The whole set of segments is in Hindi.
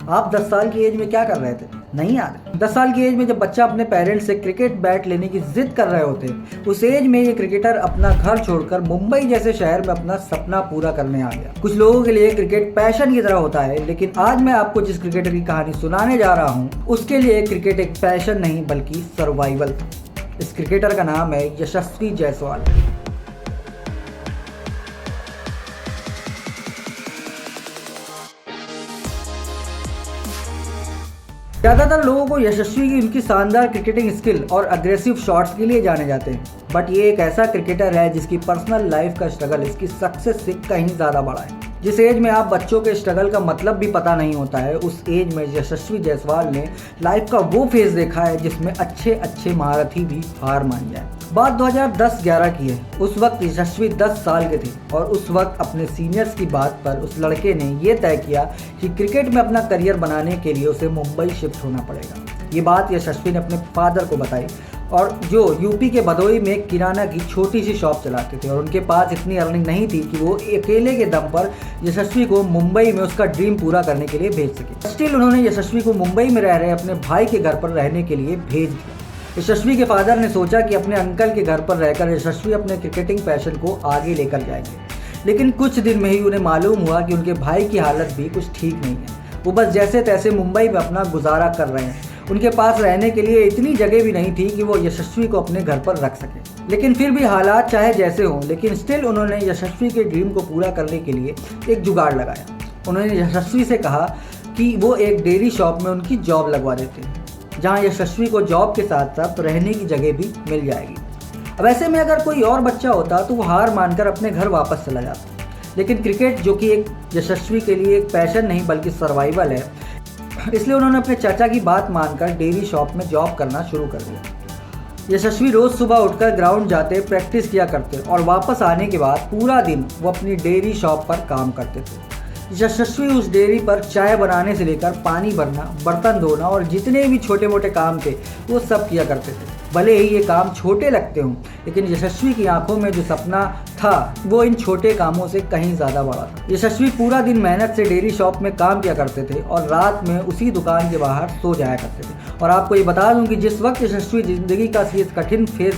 आप 10 साल की एज में क्या कर रहे थे? नहीं याद? 10 साल की एज में जब बच्चा अपने पेरेंट्स से क्रिकेट बैट लेने की जिद कर रहे होते, उस एज में ये क्रिकेटर अपना घर छोड़कर मुंबई जैसे शहर में अपना सपना पूरा करने आ गया। कुछ लोगों के लिए क्रिकेट पैशन की तरह होता है, लेकिन आज मैं आपको जिस क्रिकेटर की कहानी सुनाने जा रहा हूँ उसके लिए क्रिकेट एक पैशन नहीं बल्कि सर्वाइवल था। इस क्रिकेटर का नाम है यशस्वी जायसवाल। ज़्यादातर लोगों को यशस्वी की उनकी शानदार क्रिकेटिंग स्किल और अग्रेसिव शॉट्स के लिए जाने जाते हैं, बट ये एक ऐसा क्रिकेटर है जिसकी पर्सनल लाइफ का स्ट्रगल इसकी सक्सेस से कहीं ज़्यादा बड़ा है। जिस एज में आप बच्चों के स्ट्रगल का मतलब भी पता नहीं होता है, उस एज में यशस्वी जायसवाल ने लाइफ का वो फेज देखा है जिसमें अच्छे महारथी भी हार मान जाए। बात 2010-11 की है। उस वक्त यशस्वी 10 साल के थे और उस वक्त अपने सीनियर्स की बात पर उस लड़के ने ये तय किया कि क्रिकेट में अपना करियर बनाने के लिए उसे मुंबई शिफ्ट होना पड़ेगा। ये बात यशस्वी ने अपने फादर को बताई, और जो यूपी के भदोई में एक किराना की छोटी सी शॉप चलाते थे और उनके पास इतनी अर्निंग नहीं थी कि वो अकेले के दम पर यशस्वी को मुंबई में उसका ड्रीम पूरा करने के लिए भेज सके। स्टिल उन्होंने यशस्वी को मुंबई में रह रहे अपने भाई के घर पर रहने के लिए भेज दिया। यशस्वी के फादर ने सोचा कि अपने अंकल के घर पर रहकर यशस्वी अपने क्रिकेटिंग पैशन को आगे लेकर जाएंगे, लेकिन कुछ दिन में ही उन्हें मालूम हुआ कि उनके भाई की हालत भी कुछ ठीक नहीं है। वो बस जैसे तैसे मुंबई में अपना गुजारा कर रहे हैं। उनके पास रहने के लिए इतनी जगह भी नहीं थी कि वो यशस्वी को अपने घर पर रख सके। लेकिन फिर भी हालात चाहे जैसे हों, लेकिन स्टिल उन्होंने यशस्वी के ड्रीम को पूरा करने के लिए एक जुगाड़ लगाया। उन्होंने यशस्वी से कहा कि वो एक डेयरी शॉप में उनकी जॉब लगवा देते हैं, जहाँ यशस्वी को जॉब के साथ साथ रहने की जगह भी मिल जाएगी। अब ऐसे में अगर कोई और बच्चा होता तो वो हार मानकर अपने घर वापस चला जाता, लेकिन क्रिकेट जो कि एक यशस्वी के लिए एक पैशन नहीं बल्कि सर्वाइवल है, इसलिए उन्होंने अपने चाचा की बात मानकर डेयरी शॉप में जॉब करना शुरू कर दिया। यशस्वी रोज़ सुबह उठकर ग्राउंड जाते, प्रैक्टिस किया करते और वापस आने के बाद पूरा दिन वो अपनी डेयरी शॉप पर काम करते थे। यशस्वी उस डेयरी पर चाय बनाने से लेकर पानी भरना, बर्तन धोना और जितने भी छोटे मोटे काम थे वो सब किया करते थे। भले ही ये काम छोटे लगते हों, लेकिन यशस्वी की आंखों में जो सपना था वो इन छोटे कामों से कहीं ज़्यादा बड़ा था। यशस्वी पूरा दिन मेहनत से डेयरी शॉप में काम किया करते थे और रात में उसी दुकान के बाहर सो जाया करते थे। और आपको ये बता दूं कि जिस वक्त यशस्वी ज़िंदगी का ये कठिन फेज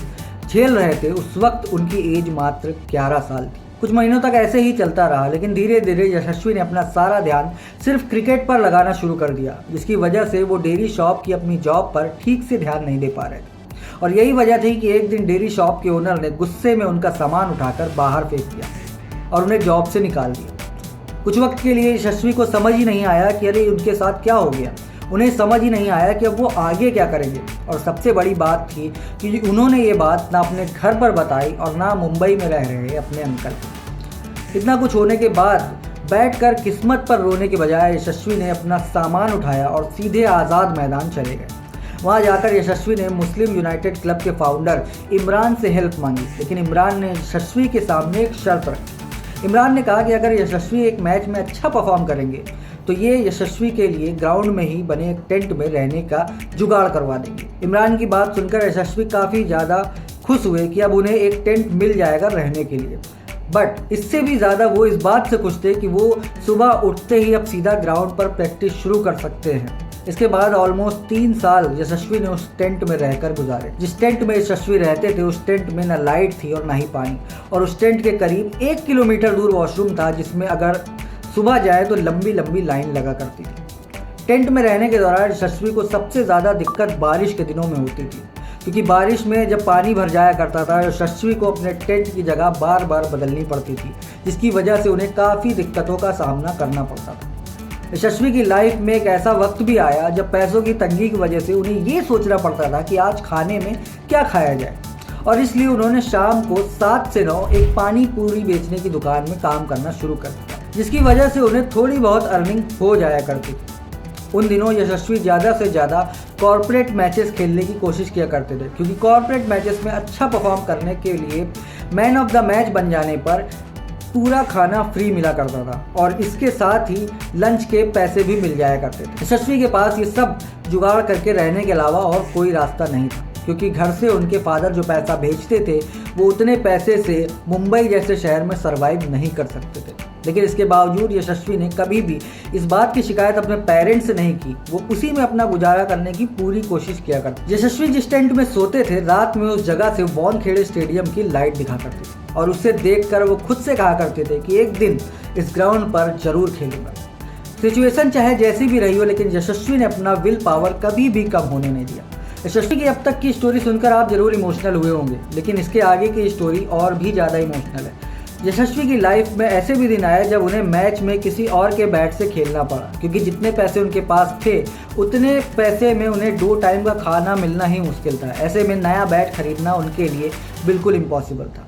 झेल रहे थे, उस वक्त उनकी एज मात्र 11 साल थी। कुछ महीनों तक ऐसे ही चलता रहा, लेकिन धीरे धीरे यशस्वी ने अपना सारा ध्यान सिर्फ क्रिकेट पर लगाना शुरू कर दिया, जिसकी वजह से वो डेयरी शॉप की अपनी जॉब पर ठीक से ध्यान नहीं दे पा रहे थे। और यही वजह थी कि एक दिन डेयरी शॉप के ओनर ने गुस्से में उनका सामान उठाकर बाहर फेंक दिया और उन्हें जॉब से निकाल दिया। कुछ वक्त के लिए यशस्वी को समझ ही नहीं आया कि अरे उनके साथ क्या हो गया। उन्हें समझ ही नहीं आया कि अब वो आगे क्या करेंगे। और सबसे बड़ी बात थी कि उन्होंने ये बात ना अपने घर पर बताई और ना मुंबई में रह रहे अपने अंकल को। इतना कुछ होने के बाद बैठकर किस्मत पर रोने के बजाय यशस्वी ने अपना सामान उठाया और सीधे आज़ाद मैदान चले गए। वहाँ जाकर यशस्वी ने मुस्लिम यूनाइटेड क्लब के फाउंडर इमरान से हेल्प मांगी, लेकिन इमरान ने यशस्वी के सामने एक शर्त रखी। इमरान ने कहा कि अगर यशस्वी एक मैच में अच्छा परफॉर्म करेंगे तो ये यशस्वी के लिए ग्राउंड में ही बने एक टेंट में रहने का जुगाड़ करवा देंगे। इमरान की बात सुनकर यशस्वी काफ़ी ज़्यादा खुश हुए कि अब उन्हें एक टेंट मिल जाएगा रहने के लिए, बट इससे भी ज़्यादा वो इस बात से खुश थे कि वो सुबह उठते ही अब सीधा ग्राउंड पर प्रैक्टिस शुरू कर सकते हैं। इसके बाद ऑलमोस्ट 3 साल यशस्वी ने उस टेंट में रहकर गुजारे। जिस टेंट में यशस्वी रहते थे उस टेंट में ना लाइट थी और ना ही पानी, और उस टेंट के करीब 1 किलोमीटर दूर वॉशरूम था, जिसमें अगर सुबह जाए तो लंबी लंबी लाइन लगा करती थी। टेंट में रहने के दौरान यशस्वी को सबसे ज़्यादा दिक्कत बारिश के दिनों में होती थी, क्योंकि बारिश में जब पानी भर जाया करता था यशस्वी को अपने टेंट की जगह बार बार बदलनी पड़ती थी, जिसकी वजह से उन्हें काफ़ी दिक्कतों का सामना करना पड़ता था। यशस्वी की लाइफ में एक ऐसा वक्त भी आया जब पैसों की तंगी की वजह से उन्हें ये सोचना पड़ता था कि आज खाने में क्या खाया जाए, और इसलिए उन्होंने शाम को 7 से 9 एक पानी पूरी बेचने की दुकान में काम करना शुरू कर दिया, जिसकी वजह से उन्हें थोड़ी बहुत अर्निंग हो जाया करती थी। उन दिनों यशस्वी ज़्यादा से ज़्यादा कॉर्पोरेट मैचेस खेलने की कोशिश किया करते थे, क्योंकि कॉर्पोरेट मैचेस में अच्छा परफॉर्म करने के लिए मैन ऑफ द मैच बन जाने पर पूरा खाना फ्री मिला करता था और इसके साथ ही लंच के पैसे भी मिल जाया करते थे। यशस्वी के पास ये सब जुगाड़ करके रहने के अलावा और कोई रास्ता नहीं था। क्योंकि घर से उनके फादर जो पैसा भेजते थे वो उतने पैसे से मुंबई जैसे शहर में सर्वाइव नहीं कर सकते थे। लेकिन इसके बावजूद यशस्वी ने कभी भी इस बात की शिकायत अपने पेरेंट्स से नहीं की। वो उसी में अपना गुजारा करने की पूरी कोशिश किया करते। यशस्वी जिस टेंट में सोते थे रात में उस जगह से वानखेड़े स्टेडियम की लाइट दिखा करते थे और उसे देखकर वो खुद से कहा करते थे कि एक दिन इस ग्राउंड पर जरूर खेलूंगा। सिचुएशन चाहे जैसी भी रही हो, लेकिन यशस्वी ने अपना विल पावर कभी भी कम होने नहीं दिया। यशस्वी की अब तक की स्टोरी सुनकर आप जरूर इमोशनल हुए होंगे, लेकिन इसके आगे की स्टोरी और भी ज़्यादा इमोशनल है। यशस्वी की लाइफ में ऐसे भी दिन आए जब उन्हें मैच में किसी और के बैट से खेलना पड़ा, क्योंकि जितने पैसे उनके पास थे उतने पैसे में उन्हें 2 टाइम का खाना मिलना ही मुश्किल था। ऐसे में नया बैट खरीदना उनके लिए बिल्कुल इम्पॉसिबल था।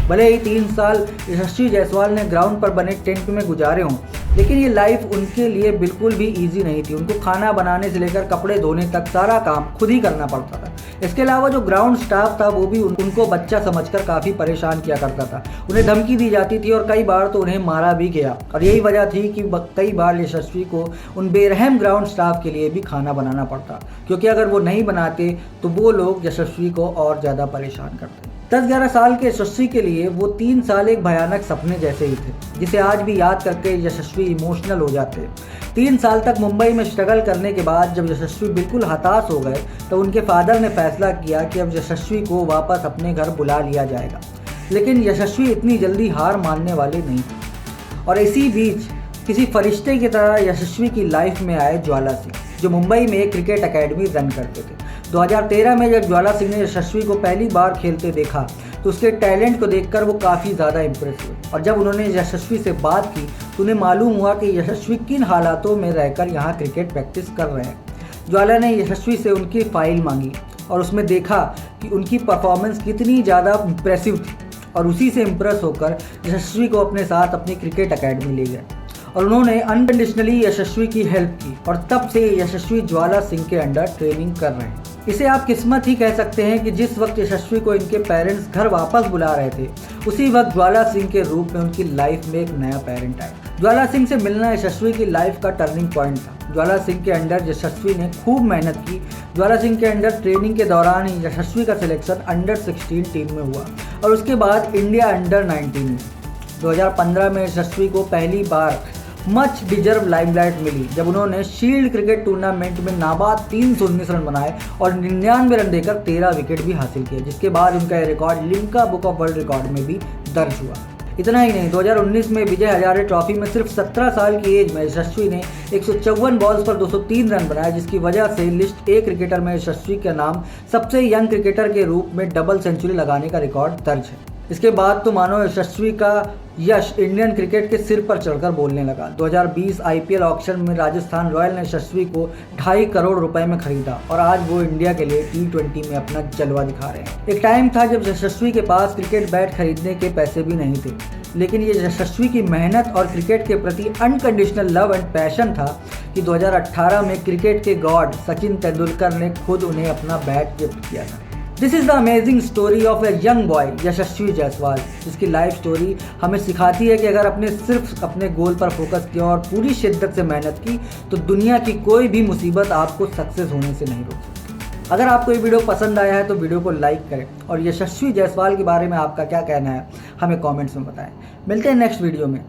भले ही 3 साल यशस्वी जायसवाल ने ग्राउंड पर बने टेंट में गुजारे हों, लेकिन ये लाइफ उनके लिए बिल्कुल भी इजी नहीं थी। उनको खाना बनाने से लेकर कपड़े धोने तक सारा काम खुद ही करना पड़ता था। इसके अलावा जो ग्राउंड स्टाफ था वो भी उनको बच्चा समझकर काफ़ी परेशान किया करता था। उन्हें धमकी दी जाती थी और कई बार तो उन्हें मारा भी गया। और यही वजह थी कि कई बार यशस्वी को उन बेरहम ग्राउंड स्टाफ के लिए भी खाना बनाना पड़ता, क्योंकि अगर वो नहीं बनाते तो वो लोग यशस्वी को और ज़्यादा परेशान करते। 10-11 साल के यशस्वी के लिए वो 3 साल एक भयानक सपने जैसे ही थे, जिसे आज भी याद करके यशस्वी इमोशनल हो जाते। 3 साल तक मुंबई में स्ट्रगल करने के बाद जब यशस्वी बिल्कुल हताश हो गए तो उनके फादर ने फैसला किया कि अब यशस्वी को वापस अपने घर बुला लिया जाएगा। लेकिन यशस्वी इतनी जल्दी हार मानने वाले नहीं थे और इसी बीच किसी फरिश्ते की तरह यशस्वी की लाइफ में आए ज्वाला सिंह, जो मुंबई में एक क्रिकेट अकेडमी रन करते थे। 2013 में जब ज्वाला सिंह ने यशस्वी को पहली बार खेलते देखा तो उसके टैलेंट को देखकर वो काफ़ी ज़्यादा इम्प्रेस हुए और जब उन्होंने यशस्वी से बात की तो उन्हें मालूम हुआ कि यशस्वी किन हालातों में रहकर यहाँ क्रिकेट प्रैक्टिस कर रहे हैं। ज्वाला ने यशस्वी से उनकी फ़ाइल मांगी और उसमें देखा कि उनकी परफॉर्मेंस कितनी ज़्यादा इम्प्रेसिव थी और उसी से इम्प्रेस होकर यशस्वी को अपने साथ अपनी क्रिकेट अकेडमी ले गए और उन्होंने अनकंडीशनली यशस्वी की हेल्प की और तब से यशस्वी ज्वाला सिंह के अंडर ट्रेनिंग कर रहे हैं। इसे आप किस्मत ही कह सकते हैं कि जिस वक्त यशस्वी को इनके पेरेंट्स घर वापस बुला रहे थे उसी वक्त ज्वाला सिंह के रूप में उनकी लाइफ में एक नया पेरेंट आया। ज्वाला सिंह से मिलना यशस्वी की लाइफ का टर्निंग पॉइंट था। ज्वाला सिंह के अंडर यशस्वी ने खूब मेहनत की। ज्वाला सिंह के अंडर ट्रेनिंग के दौरान ही यशस्वी का सिलेक्शन अंडर 16 टीम में हुआ और उसके बाद इंडिया अंडर 19 में। 2015 में यशस्वी को पहली बार मच डिजर्व लाइमलाइट मिली जब उन्होंने शील्ड क्रिकेट टूर्नामेंट में नाबाद 319 रन बनाए और 99 रन देकर 13 विकेट भी हासिल किए, जिसके बाद उनका record Limca book of world record में भी दर्ज हुआ। इतना ही नहीं, 2019 में विजय हजारे ट्रॉफी में सिर्फ 17 साल की एज में यशस्वी ने 154 बॉल्स पर 203 रन बनाए, जिसकी वजह से लिस्ट ए क्रिकेटर में यशस्वी का नाम सबसे यंग क्रिकेटर के रूप में डबल सेंचुरी लगाने का रिकॉर्ड दर्ज है। इसके बाद तो मानो यशस्वी का यश इंडियन क्रिकेट के सिर पर चढ़कर बोलने लगा। 2020 आईपीएल ऑक्शन में राजस्थान रॉयल ने यशस्वी को 2.5 करोड़ रुपए में खरीदा और आज वो इंडिया के लिए T20 में अपना जलवा दिखा रहे हैं। एक टाइम था जब यशस्वी के पास क्रिकेट बैट खरीदने के पैसे भी नहीं थे, लेकिन ये यशस्वी की मेहनत और क्रिकेट के प्रति अनकंडीशनल लव एंड पैशन था कि 2018 में क्रिकेट के गॉड सचिन तेंदुलकर ने खुद उन्हें अपना बैट गिफ्ट किया था। This is the amazing story of a young boy Yashasvi Jaiswal, जिसकी लाइफ स्टोरी हमें सिखाती है कि अगर सिर्फ अपने गोल पर फोकस किया और पूरी शिद्दत से मेहनत की तो दुनिया की कोई भी मुसीबत आपको सक्सेस होने से नहीं रोक सकती। अगर आपको ये वीडियो पसंद आया है तो वीडियो को लाइक करें और यशस्वी जायसवाल के बारे में आपका क्या कहना है हमें कॉमेंट्स में बताएं। मिलते हैं नेक्स्ट वीडियो में।